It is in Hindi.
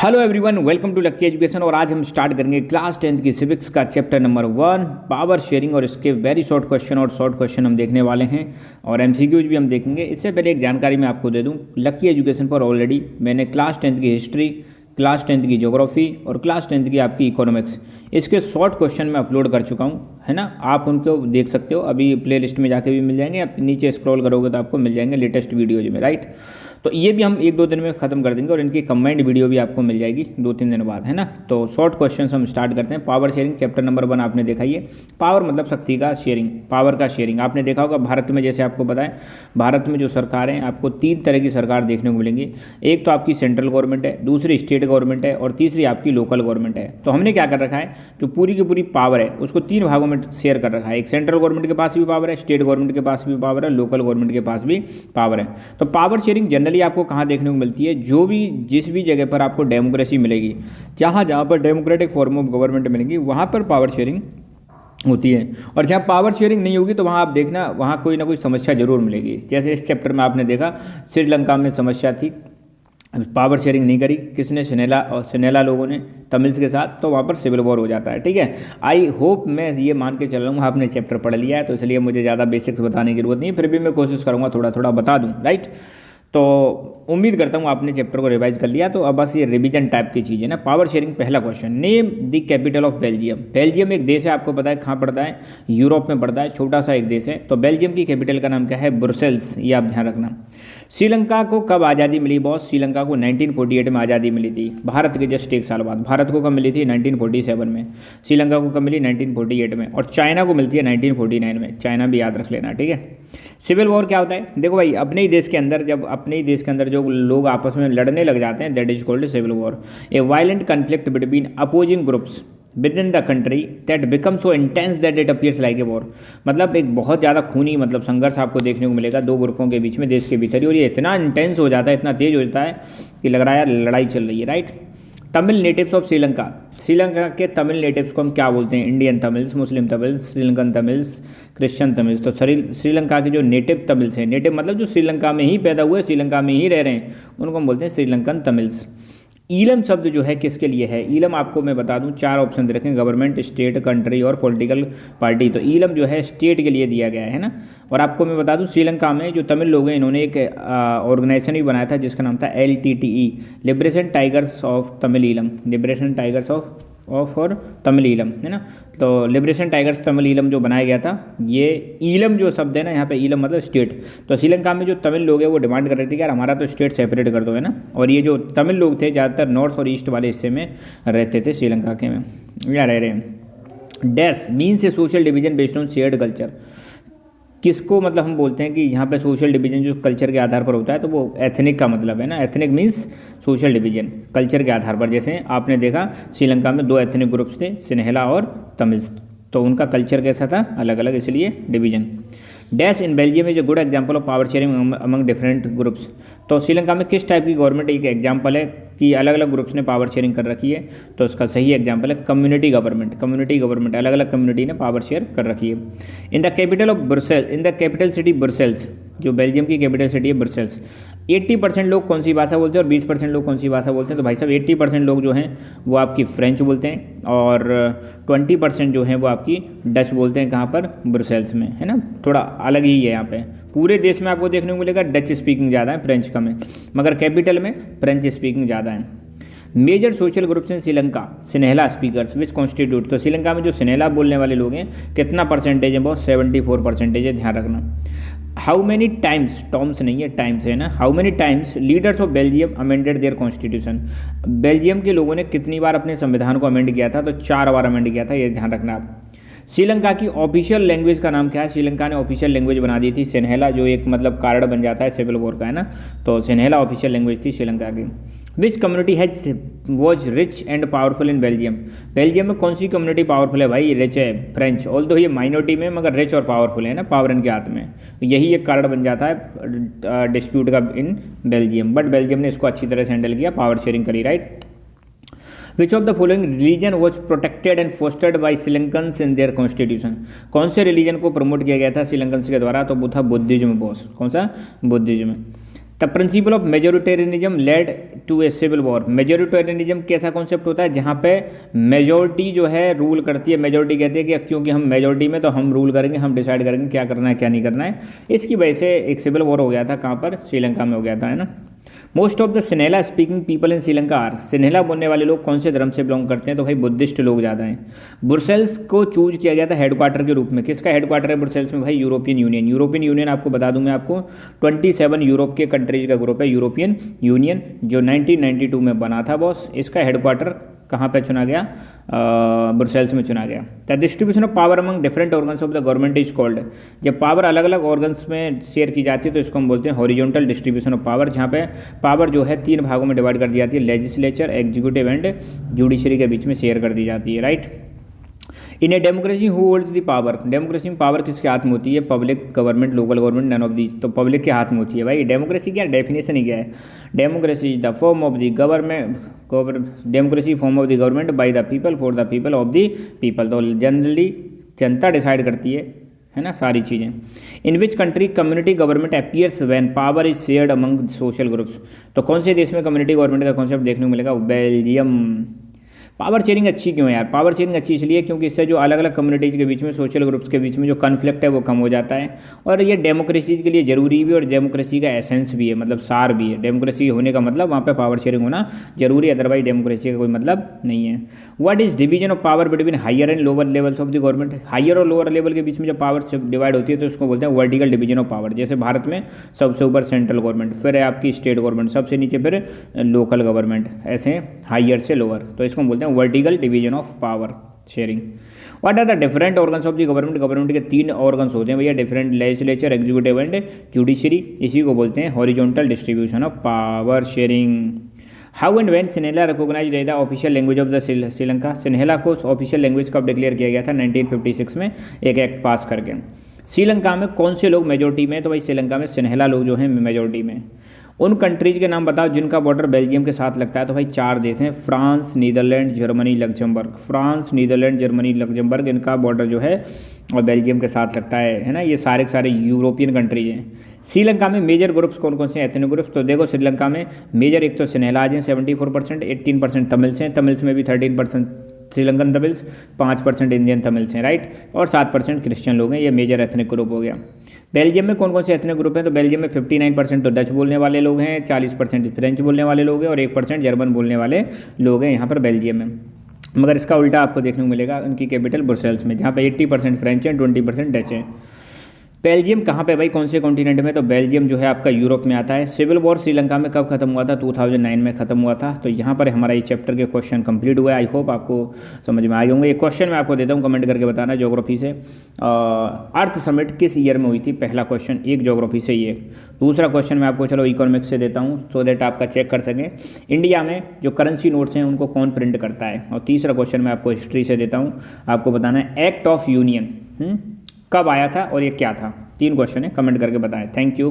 Hello everyone, welcome to Lucky Education. और आज हम स्टार्ट करेंगे क्लास 10th की सिविक्स का चैप्टर नंबर 1 पावर शेयरिंग। और इसके वेरी शॉर्ट क्वेश्चन और शॉर्ट क्वेश्चन हम देखने वाले हैं और एमसीक्यूज भी हम देखेंगे। इससे पहले एक जानकारी मैं आपको दे दूं, लक्की एजुकेशन पर ऑलरेडी मैंने क्लास 10th की हिस्ट्री, क्लास 10th की ज्योग्राफी और क्लास 10th की आपकी इकोनॉमिक्स, इसके शॉर्ट क्वेश्चन मैं अपलोड कर चुका हूँ, है ना। आप उनको देख सकते हो, अभी प्लेलिस्ट में जाके भी मिल जाएंगे। आप नीचे स्क्रॉल करोगे तो आपको मिल जाएंगे लेटेस्ट वीडियोज में, राइट। तो ये भी हम 1-2 दिन में ख़त्म कर देंगे और इनकी कंबाइंड वीडियो भी आपको मिल जाएगी 2-3 दिन बाद, है ना। तो शॉर्ट क्वेश्चन हम स्टार्ट करते हैं। पावर शेयरिंग चैप्टर नंबर 1 आपने देखा ही है। पावर मतलब शक्ति का शेयरिंग, पावर का शेयरिंग। आपने देखा होगा भारत में, जैसे आपको बताएं, भारत में जो सरकारें, आपको 3 तरह की सरकार देखने को मिलेंगी। एक तो आपकी सेंट्रल गवर्नमेंट है, दूसरी स्टेट गवर्नमेंट है और तीसरी आपकी लोकल गवर्नमेंट है। तो हमने क्या कर रखा है, जो पूरी की पूरी पावर है उसको 3 भागों में शेयर कर रखा है। एक सेंट्रल गवर्नमेंट के पास भी पावर है, स्टेट गवर्नमेंट के पास भी पावर है, लोकल गवर्नमेंट के पास भी पावर है। तो पावर शेयरिंग जनरली आपको कहाँ देखने को मिलती है, जिस भी जगह पर आपको डेमोक्रेसी मिलेगी, जहाँ पर डेमोक्रेटिक फॉर्म ऑफ गवर्नमेंट मिलेगी, वहाँ पर पावर शेयरिंग होती है। और जहाँ पावर शेयरिंग नहीं होगी तो वहाँ आप देखना, वहाँ कोई ना कोई समस्या जरूर मिलेगी। जैसे इस चैप्टर में आपने देखा, श्रीलंका में समस्या थी, पावर शेयरिंग नहीं करी किसने, सुनेला लोगों ने तमिल्स के साथ, तो वहाँ पर सिविल वॉर हो जाता है, ठीक है। आई होप, मैं ये मान के चल रहा हूँ आपने चैप्टर पढ़ लिया है, तो इसलिए मुझे ज़्यादा बेसिक्स बताने की जरूरत नहीं, फिर भी मैं कोशिश करूँगा थोड़ा थोड़ा बता दूँ, राइट। तो उम्मीद करता हूँ आपने चैप्टर को रिवाइज कर लिया। तो अब बस ये रिवीजन टाइप की चीज़ है ना। पावर शेयरिंग, पहला question, name the capital of Belgium. Belgium एक देश है, आपको पता है कहाँ पड़ता है, यूरोप में पड़ता है, छोटा सा एक देश है। तो बेल्जियम की कैपिटल का नाम क्या है, ब्रुसेल्स, ये आप ध्यान रखना। श्रीलंका को कब आज़ादी मिली बॉस, श्रीलंका को 1948 में आज़ादी मिली थी, भारत के जस्ट 1 साल बाद। भारत को कब मिली थी, 1947 में। श्रीलंका को कब मिली, 1948 में। और चाइना को मिलती है 1949 में, चाइना भी याद रख लेना, ठीक है। सिविल वॉर क्या होता है, देखो भाई, अपने ही देश के अंदर, जब अपने ही देश के अंदर जो लोग आपस में लड़ने लग जाते हैं, that is called civil war. A violent conflict between opposing groups within the country that become so intense that it appears like a war. मतलब एक बहुत ज़्यादा खूनी, मतलब संघर्ष आपको देखने को मिलेगा 2 ग्रुपों के बीच में देश के भीतर ही, और ये इतना इंटेंस हो जाता है, इतना तेज हो जाता है कि लग रहा है यार लड़ाई चल रही है, right. Tamil natives of Sri Lanka, Sri Lanka के तमिल नेटिव्स को हम क्या बोलते हैं, Indian Tamils, Muslim Tamils, Sri Lankan Tamils, Christian Tamils. तो श्रीलंका के जो नेटिव तमिल्स हैं, नेटिव मतलब जो श्रीलंका में ही पैदा हुए, श्रीलंका में ही रह रहे हैं, उनको हम बोलते हैं श्रीलंकन तमिल्स। ईलम शब्द जो है किसके लिए है, ईलम आपको मैं बता दूं 4 ऑप्शन दे रखें, गवर्नमेंट, स्टेट, कंट्री और पॉलिटिकल पार्टी। तो ईलम जो है स्टेट के लिए दिया गया है ना। और आपको मैं बता दूं, श्रीलंका में जो तमिल लोग हैं, इन्होंने एक ऑर्गेनाइजेशन भी बनाया था जिसका नाम था LTTE, liberation tigers of Tamil Eelam, liberation tigers of और तमिल ईलम, है ना। तो लिबरेशन टाइगर्स तमिल ईलम जो बनाया गया था, ये ईलम जो शब्द है ना, यहाँ पे ईलम मतलब स्टेट। तो श्रीलंका में जो तमिल लोग हैं वो डिमांड कर रहे थे कि यार हमारा तो स्टेट सेपरेट कर दो, है ना। और ये जो तमिल लोग थे ज़्यादातर नॉर्थ और ईस्ट वाले हिस्से में रहते थे, श्रीलंका के में या रह रहे हैं। Dash means A social division based on shared culture. किसको मतलब हम बोलते हैं कि यहाँ पे सोशल डिवीजन जो कल्चर के आधार पर होता है, तो वो एथनिक का मतलब है ना। Ethnic means social division, culture के आधार पर। जैसे आपने देखा श्रीलंका में 2 एथनिक ग्रुप्स थे, सिन्हेला और तमिल्स, तो उनका कल्चर कैसा था, अलग अलग, इसलिए division. Dash in Belgium is a good example of power sharing among different groups. तो श्रीलंका में किस टाइप की गवर्नमेंट एक एग्जाम्पल है कि अलग अलग ग्रुप्स ने पावर शेयरिंग कर रखी है, तो उसका सही एग्जाम्पल है कम्युनिटी गवर्नमेंट। कम्युनिटी गवर्नमेंट, अलग अलग कम्युनिटी ने पावर शेयर कर रखी है। In the capital of Brussels, in the capital city Brussels, जो बेल्जियम की कैपिटल सिटी है ब्रुसेल्स, 80% लोग कौन सी भाषा बोलते हैं और 20% लोग कौन सी भाषा बोलते हैं। तो भाई साहब 80% लोग जो हैं वो आपकी फ्रेंच बोलते हैं और 20% जो हैं वो आपकी डच बोलते हैं। कहाँ पर, ब्रुसेल्स में, है ना। थोड़ा अलग ही है यहाँ पे, पूरे देश में आपको देखने को मिलेगा डच स्पीकिंग ज़्यादा है, फ्रेंच कम है, मगर कैपिटल में फ्रेंच स्पीकिंग ज़्यादा है। Major social groups in Sri Lanka, Sinhala speakers which constitute. तो श्रीलंका में जो सिन्हेला बोलने वाले लोग हैं कितना परसेंटेज है, बहुत 74% है, ध्यान रखना। हाउ मेनी टाइम्स, टॉम्स नहीं है, टाइम्स है ना। How many times leaders of Belgium amended their constitution. Belgium के लोगों ने कितनी बार अपने संविधान को अमेंड किया था, तो 4 बार अमेंड किया था, ये ध्यान रखना आप। श्रीलंका की ऑफिशियल लैंग्वेज का नाम क्या है, श्रीलंका ने ऑफिशियल लैंग्वेज बना दी थी सिन्हेला, जो एक मतलब कार्ड बन जाता है सिविल वॉर का, है ना। तो सिन्हेला ऑफिशियल लैंग्वेज थी श्रीलंका की। विच community has was rich and powerful in Belgium. Belgium में कौन सी कम्युनिटी पावरफुल है भाई, रिच है, फ्रेंच। ऑल दो ये माइनॉरिटी में, मगर रिच और पावरफुल है ना, पावर इनके हाथ में। यही एक कार्ड बन जाता है डिस्प्यूट का इन बेल्जियम, बट बेल्जियम ने इसको अच्छी तरह से हैंडल किया, पावर शेयरिंग करी, right. Which of the following religion was protected and fostered by Sri Lankans in their constitution. कौन से रिलीजन को प्रमोट किया गया था श्रीलंकन्स के द्वारा, तो वो था बुद्धिज्म बॉस। कौन सा, Buddhism. The principle of majoritarianism led to a civil war. Majoritarianism कैसा कॉन्सेप्ट होता है जहाँ पे मेजोरिटी जो है रूल करती है। मेजोरिटी कहती है कि क्योंकि हम मेजोरिटी में तो हम रूल करेंगे, हम डिसाइड करेंगे क्या करना है क्या नहीं करना है। इसकी वजह से एक सिविल वॉर हो गया था। कहाँ पर? श्रीलंका में हो गया था, है ना। Most of the Sinhala speaking people in Sri Lanka are. Sinhala बोलने वाले लोग कौन से धर्म से बिलोंग करते हैं? तो भाई बुद्धिस्ट लोग ज़्यादा हैं। ब्रुसेल्स को चूज किया गया था हेडक्वार्टर के रूप में। किसका हेडक्वार्टर है ब्रुसेल्स में? भाई यूरोपियन यूनियन। यूरोपियन यूनियन आपको बता दूं मैं आपको 27 यूरोप के कंट्रीज का ग्रुप है यूरोपियन यूनियन, जो 1992 में बना था बॉस। इसका हेडक्वार्टर कहाँ पे चुना गया? ब्रुसेल्स में चुना गया। The distribution of power among different organs of the government is called. जब पावर अलग अलग ऑर्गन्स में शेयर की जाती है तो इसको हम बोलते हैं हॉरिजॉन्टल डिस्ट्रीब्यूशन ऑफ पावर, जहाँ पे पावर जो है 3 भागों में डिवाइड कर दी जाती है, लेजिस्लेचर, एग्जीक्यूटिव एंड जुडिशरी के बीच में शेयर कर दी जाती है, right. In a democracy who holds the power. Democracy में पावर किसके हाथ में होती है? Public, government, local government, none of these. तो पब्लिक के हाथ में होती है। भाई डेमोक्रेसी क्या डेफिनेशन ही क्या है? Democracy the form of the government, democracy form of the government by the people for the people of the people. तो जनरली जनता डिसाइड करती है ना सारी चीज़ें। In which country community government appears when power is shared among social groups. तो कौन से देश में कम्युनिटी गवर्नमेंट का कॉन्सेप्ट देखने को मिलेगा? बेल्जियम। पावर शेयरिंग अच्छी क्यों है यार? पावर शेयरिंग अच्छी इसलिए क्योंकि इससे जो अलग अलग कम्युनिटीज़ के बीच में, सोशल ग्रुप्स के बीच में जो कन्फ्लिक्ट है वो कम हो जाता है। और ये डेमोक्रेसी के लिए ज़रूरी भी और डेमोक्रेसी का एसेंस भी है, मतलब सार भी है। डेमोक्रेसी होने का मतलब वहाँ पे पावर शेयरिंग होना जरूरी है, अदरवाइज डेमोक्रेसी का कोई मतलब नहीं है। What is division of power between higher and lower levels of the government. Higher और लोअर लेवल के बीच में जब पावर डिवाइड होती है तो उसको बोलते हैं वर्टिकल डिवीजन ऑफ पावर। जैसे भारत में सबसे ऊपर सेंट्रल गवर्नमेंट, फिर है आपकी स्टेट गवर्नमेंट, सबसे नीचे फिर लोकल गवर्नमेंट, ऐसे हायर से लोअर। तो इसको बोलते हैं vertical division of power sharing. What are the different organs of the government. Government के 3 ऑर्गन्स होते हैं भैया, different, legislature, executive and judiciary. इसी को बोलते हैं horizontal distribution of power sharing. How and when Sinhala recognised as the official language of the Sri Lanka. Sinhala को ऑफिशियल लैंग्वेज कब डिक्लेयर किया गया था? 1956 में एक एक्ट पास करके। श्रीलंका में कौन से लोग मेजोरिटी में? तो भाई श्रीलंका में सिन्हेला लोग जो हैं मेजोरिटी में। उन कंट्रीज के नाम बताओ जिनका बॉर्डर बेल्जियम के साथ लगता है। तो भाई 4 देश हैं, France, Netherlands, Germany, Luxembourg. France, Netherlands, Germany, Luxembourg, इनका बॉर्डर जो है और बेल्जियम के साथ लगता है ना। ये सारे के सारे यूरोपियन कंट्रीज हैं। श्रीलंका में मेजर ग्रुप्स कौन कौन से हैं? Ethnic groups. तो देखो श्रीलंका में मेजर एक तो सिन्हेलाज हैं 74%, 18% तमिल्स हैं, तमिल्स में भी 13% श्रीलंकन तमिल्स, 5% इंडियन तमिल्स हैं, राइट। और 7% क्रिश्चियन लोग हैं। ये मेजर एथनिक ग्रुप हो गया। बेल्जियम में कौन कौन से एथनिक ग्रुप हैं? तो बेल्जियम में 59% तो डच बोलने वाले लोग हैं, 40% फ्रेंच बोलने वाले लोग हैं और 1% जर्मन बोलने वाले लोग हैं यहाँ पर बेल्जियम में। मगर इसका उल्टा आपको देखने को मिलेगा उनकी कैपिटल ब्रुसेल्स में, जहाँ पे 80% फ्रेंच हैं, 20% डच हैं। बेल्जियम कहाँ पे भाई, कौन से कॉन्टिनेंट में? तो बेल्जियम जो है आपका यूरोप में आता है। सिविल वॉर श्रीलंका में कब खत्म हुआ था? 2009 में खत्म हुआ था। तो यहाँ पर हमारा ये चैप्टर के क्वेश्चन कंप्लीट हुआ है। आई होप आपको समझ में आ गए होंगे। ये क्वेश्चन मैं आपको देता हूँ, कमेंट करके बताना ज्योग्राफी से। अर्थ समिट किस ईयर में हुई थी? पहला क्वेश्चन एक ज्योग्राफी से ही है। दूसरा क्वेश्चन मैं आपको चलो इकोनॉमिक्स से देता हूँ सो दैट आपका चेक कर सकें इंडिया में जो करेंसी नोट्स हैं उनको कौन प्रिंट करता है। और तीसरा क्वेश्चन मैं आपको हिस्ट्री से देता हूँ, आपको बताना है एक्ट ऑफ यूनियन कब आया था और ये क्या था। 3 क्वेश्चन है, कमेंट करके बताएं। Thank you.